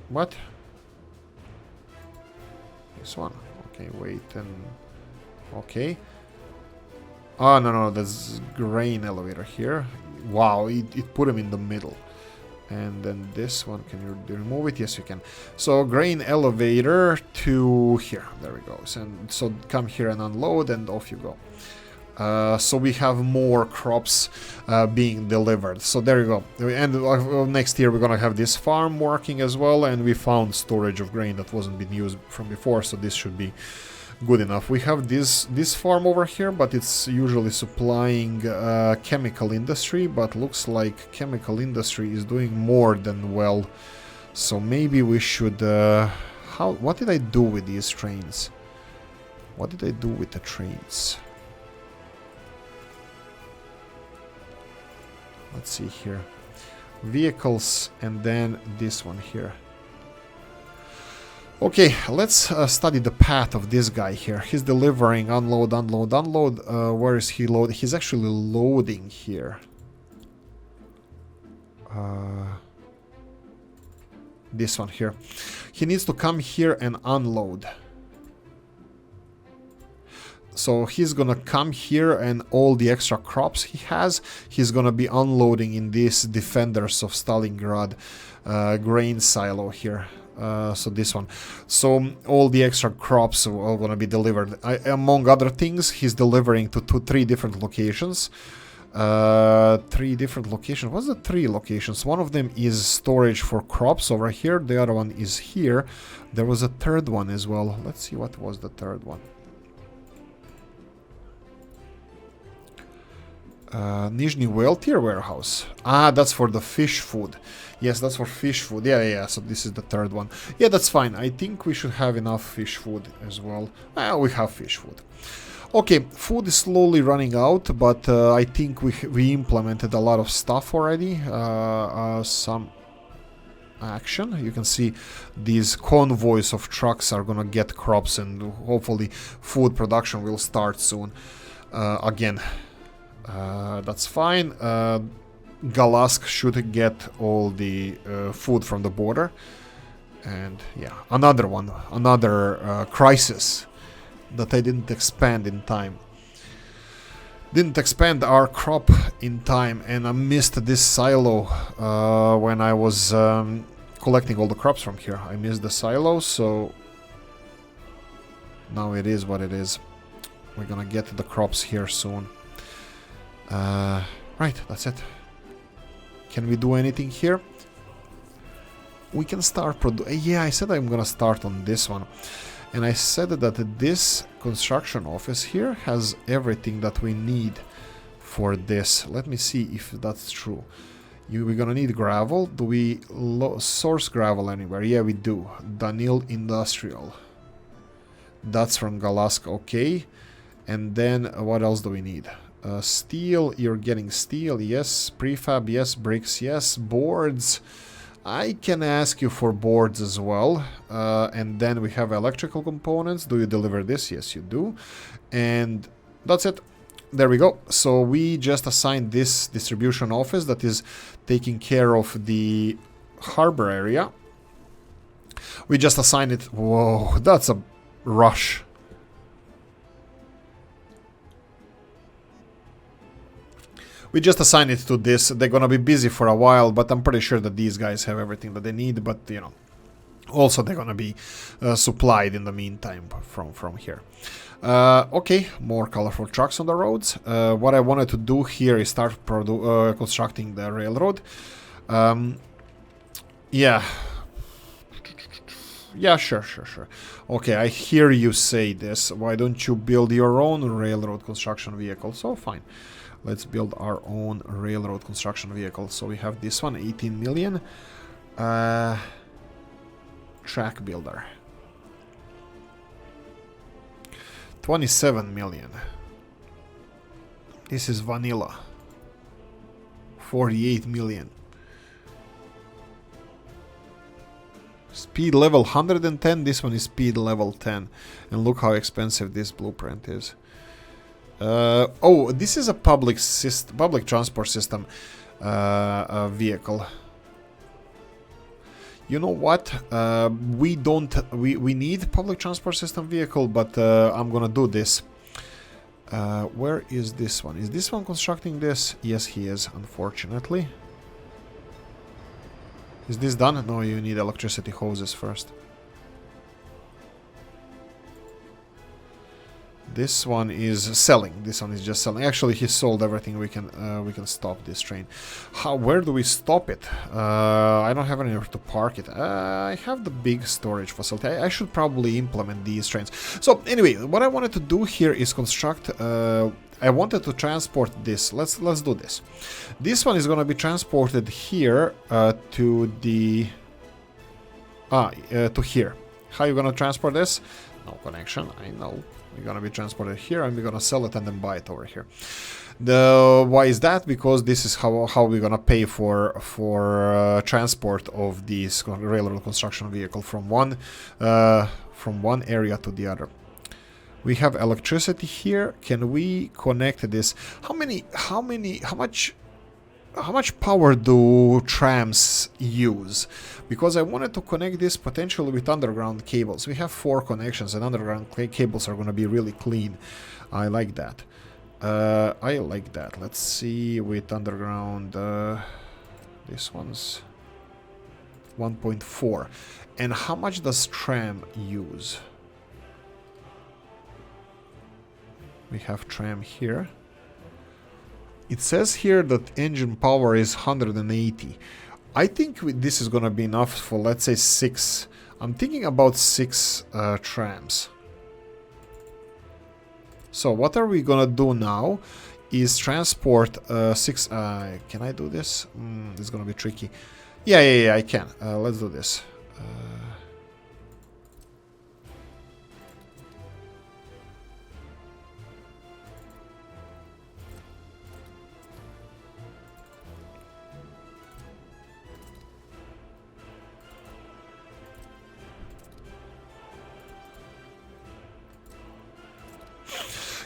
What? This one. Okay, wait and. Okay. Oh no, there's grain elevator here. Wow, it put him in the middle. And then this one, can you remove it? Yes, you can. So grain elevator to here. There we go. So come here and unload, and off you go. So we have more crops being delivered. So there you go. And next year we're gonna have this farm working as well, and we found storage of grain that wasn't been used from before. So this should be good enough. We have this farm over here, but it's usually supplying chemical industry, but looks like chemical industry is doing more than well. So maybe we should what did I do with these trains? What did I do with the trains? Let's see here. Vehicles, and then this one here. Okay, let's study the path of this guy here. He's delivering, unload. Where is he loading? He's actually loading here. This one here. He needs to come here and unload. So he's gonna come here, and all the extra crops he has, he's gonna be unloading in this Defenders of Stalingrad grain silo here. So this one. So all the extra crops are going to be delivered. Among other things, he's delivering to 3 different locations. 3 different locations. What's the 3 locations? One of them is storage for crops over here. The other one is here. There was a 3rd one as well. Let's see what was the 3rd one. Nizhny Whale Tier Warehouse. That's for the fish food. Yes, that's for fish food. Yeah, so this is the 3rd one. Yeah, that's fine. I think we should have enough fish food as well. We have fish food. Okay, food is slowly running out, but I think we implemented a lot of stuff already. Some action. You can see these convoys of trucks are gonna get crops, and hopefully food production will start soon again. That's fine. Galask should get all the food from the border. And yeah, another crisis that I didn't expand in time. Didn't expand our crop in time, and I missed this silo when I was collecting all the crops from here. I missed the silo, so now it is what it is. We're gonna get the crops here soon. Right, that's it. Can we do anything here? We can start yeah, I said I'm gonna start on this one. And I said that this construction office here has everything that we need for this. Let me see if that's true. We're gonna need gravel. Do we source gravel anywhere? Yeah, we do. Danil Industrial. That's from Galaska, okay. And then what else do we need? Steel, you're getting steel, yes. Prefab, yes. Bricks, yes. Boards. I can ask you for boards as well. And then we have electrical components. Do you deliver this? Yes, you do. And that's it. There we go. So we just assigned this distribution office that is taking care of the harbor area. We just assigned it. Whoa, that's a rush. We just assigned it to this. They're gonna be busy for a while, but I'm pretty sure that these guys have everything that they need. But, you know, also they're gonna be supplied in the meantime from here. Okay, more colorful trucks on the roads. What I wanted to do here is start constructing the railroad. Yeah. Yeah, sure. Okay, I hear you say this. Why don't you build your own railroad construction vehicle? So, fine. Let's build our own railroad construction vehicle. So we have this one, 18 million. Track builder. 27 million. This is vanilla. 48 million. Speed level 110. This one is speed level 10. And look how expensive this blueprint is. Oh, this is a public transport system vehicle. You know what? We need public transport system vehicle, but I'm gonna do this. Where is this one? Is this one constructing this? Yes, he is, unfortunately. Is this done? No, you need electricity hoses first. This one is selling. This one is just selling. Actually, he sold everything. We can stop this train. Where do we stop it? I don't have anywhere to park it. I have the big storage facility. I should probably implement these trains. So anyway, what I wanted to do here is construct. I wanted to transport this. Let's do this. This one is going to be transported here to the to here. How are you going to transport this? No connection. I know. We're gonna be transported here, and we're gonna sell it and then buy it over here. Why is that? Because this is how we're gonna pay for transport of this railroad construction vehicle from one area to the other. We have electricity here. Can we connect this? How much power do trams use? Because I wanted to connect this potentially with underground cables. We have 4 connections, and underground cables are going to be really clean. I like that. Let's see with underground. This one's 1.4. And how much does tram use? We have tram here. It says here that engine power is 180. I think this is gonna be enough for, let's say, 6. I'm thinking about 6 trams. So what are we gonna do now is transport 6... can I do this? It's gonna be tricky. Yeah, I can. Let's do this.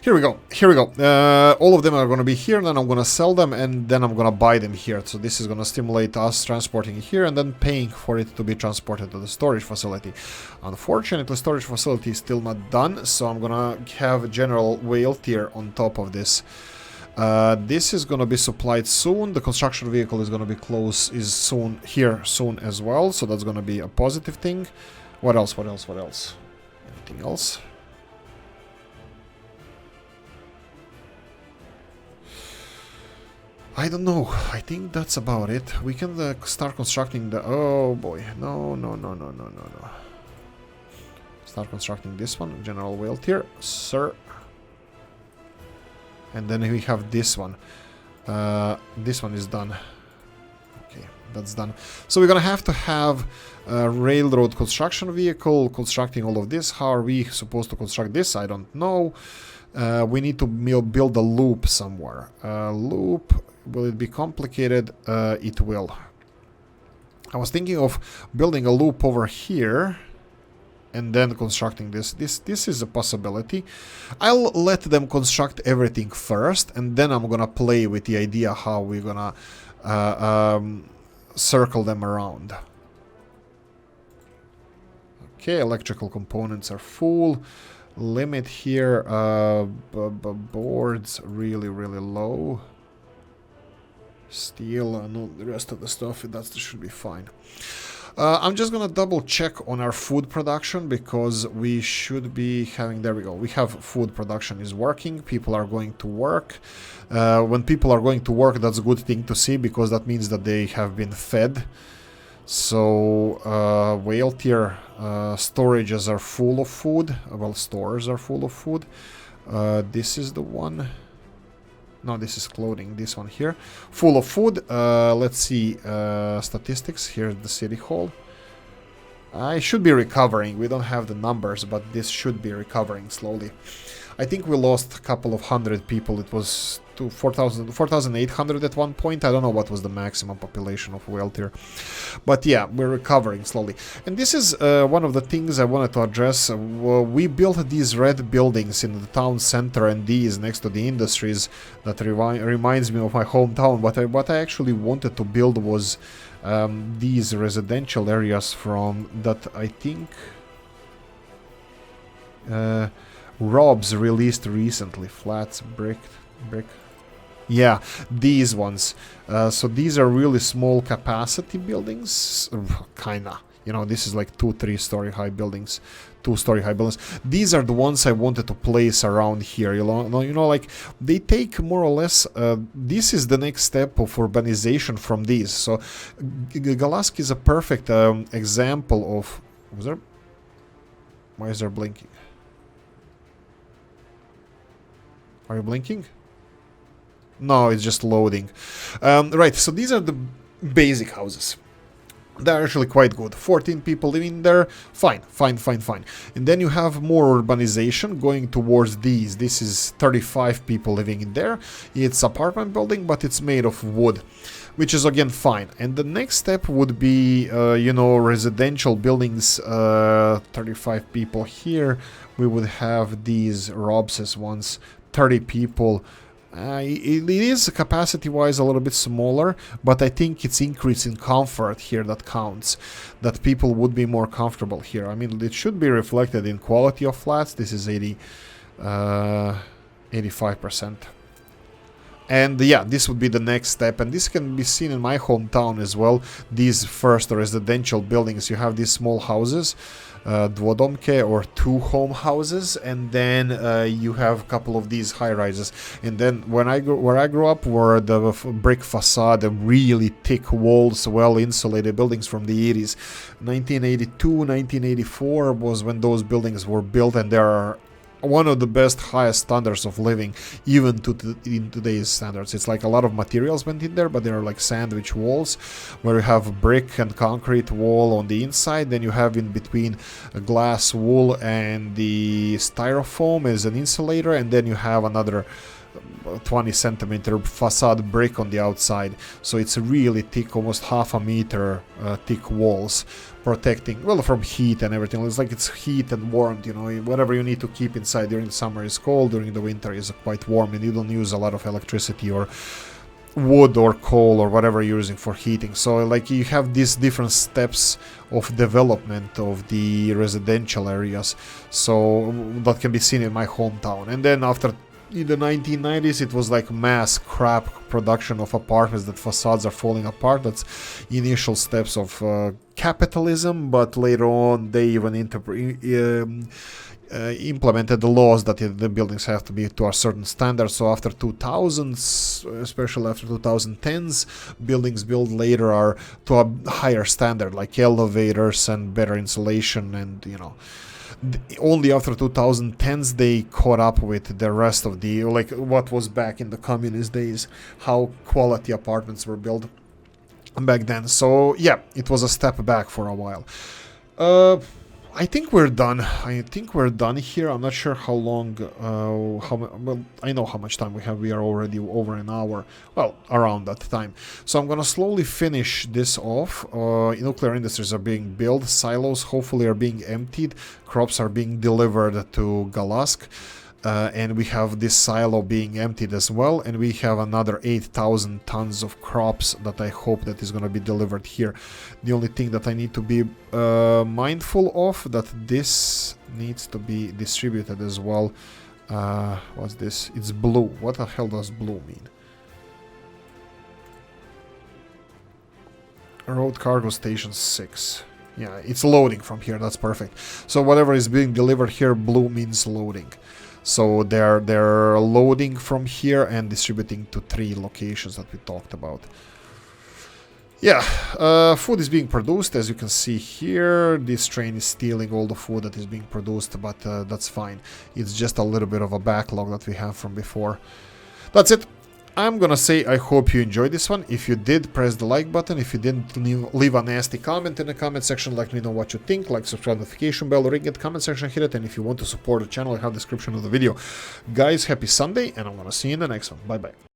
Here we go. All of them are going to be here, and then I'm going to sell them, and then I'm going to buy them here. So this is going to stimulate us transporting here and then paying for it to be transported to the storage facility. Unfortunately, the storage facility is still not done, so I'm going to have a general whale tier on top of this This is gonna be supplied soon. The construction vehicle is gonna be here soon as well, so that's gonna be a positive thing. What else? Anything else? I don't know. I think that's about it. We can start constructing the... Oh boy. No. Start constructing this one. General Whale Tier. Sir. And then we have this one. This one is done. Okay, that's done. So we're gonna have to have a railroad construction vehicle constructing all of this. How are we supposed to construct this? I don't know. We need to build a loop somewhere. Loop, will it be complicated? It will. I was thinking of building a loop over here and then constructing this. This is a possibility. I'll let them construct everything first, and then I'm gonna play with the idea how we're gonna circle them around. Okay, electrical components are full. Limit here, boards really low. Steel and all the rest of the stuff, that should be fine. I'm just gonna double check on our food production, because we should be having, there we go, we have food production is working, people are going to work. When people are going to work, that's a good thing to see, because that means that they have been fed. So whale tier storages are full of food. Well, stores are full of food. This is the one. No, this is clothing. This one here, full of food. Let's see statistics. Here's the city hall. I should be recovering. We don't have the numbers, but this should be recovering slowly. I think we lost a couple of hundred people. It was to 4,800 at one point. I don't know what was the maximum population of whale tier. But yeah, we're recovering slowly. And this is one of the things I wanted to address. We built these red buildings in the town center and these next to the industries. That reminds me of my hometown. What I actually wanted to build was these residential areas from that, I think... Rob's released recently. Flats, brick. Yeah, these ones. So these are really small capacity buildings, kinda. You know, this is like 2-3 story high buildings, 2-story high buildings. These are the ones I wanted to place around here. You know, like they take more or less. This is the next step of urbanization from these. So Galaski is a perfect example of. Why is there blinking? Are you blinking? No, it's just loading. Right, so these are the basic houses. They're actually quite good. 14 people living there. Fine. And then you have more urbanization going towards these. This is 35 people living in there. It's apartment building, but it's made of wood, which is again fine. And the next step would be, you know, residential buildings. 35 people here. We would have these Robses ones. 30 people. It is capacity-wise a little bit smaller, but I think it's increase in comfort here that counts. That people would be more comfortable here. I mean, it should be reflected in quality of flats. This is 85%. And yeah, this would be the next step, and this can be seen in my hometown as well. These first residential buildings, you have these small houses, dvodomke or 2 home houses, and then you have a couple of these high rises. And then where I grew up were the brick facade, really thick walls, well insulated buildings from the 80s. 1982, 1984 was when those buildings were built, and there are one of the best, highest standards of living, even in today's standards. It's like a lot of materials went in there, but there are like sandwich walls, where you have brick and concrete wall on the inside, then you have in between a glass wool and the styrofoam as an insulator, and then you have another 20 centimeter facade brick on the outside. So it's really thick, almost half a meter thick walls, protecting, well, from heat and everything. It's like it's heat and warmth, you know, whatever you need to keep inside during the summer is cold, during the winter is quite warm, and you don't use a lot of electricity or wood or coal or whatever you're using for heating. So like you have these different steps of development of the residential areas, so that can be seen in my hometown. And then after in the 1990s, it was like mass scrap production of apartments that facades are falling apart. That's initial steps of capitalism, but later on they even implemented the laws that the buildings have to be to a certain standard. So after 2000s, especially after 2010s, buildings built later are to a higher standard, like elevators and better insulation, and only after 2010s they caught up with the rest of the, like, what was back in the communist days, how quality apartments were built back then. So yeah, it was a step back for a while. I think we're done. I think we're done here. I'm not sure how long, well, I know how much time we have. We are already over an hour. Well, around that time. So I'm gonna slowly finish this off. Nuclear industries are being built. Silos hopefully are being emptied. Crops are being delivered to Galask. And we have this silo being emptied as well, and we have another 8,000 tons of crops that I hope that is going to be delivered here. The only thing that I need to be mindful of, that this needs to be distributed as well. What's this? It's blue. What the hell does blue mean? Road cargo station 6. Yeah, it's loading from here. That's perfect. So whatever is being delivered here, blue means loading. So they're loading from here and distributing to 3 locations that we talked about. Yeah, food is being produced, as you can see here. This train is stealing all the food that is being produced, but that's fine. It's just a little bit of a backlog that we have from before. That's it. I'm gonna say I hope you enjoyed this one. If you did, press the like button. If you didn't, leave a nasty comment in the comment section. Let me know what you think. Like, subscribe, notification bell, ring it, comment section, hit it. And if you want to support the channel, I have the description of the video. Guys, happy Sunday, and I'm gonna see you in the next one. Bye bye.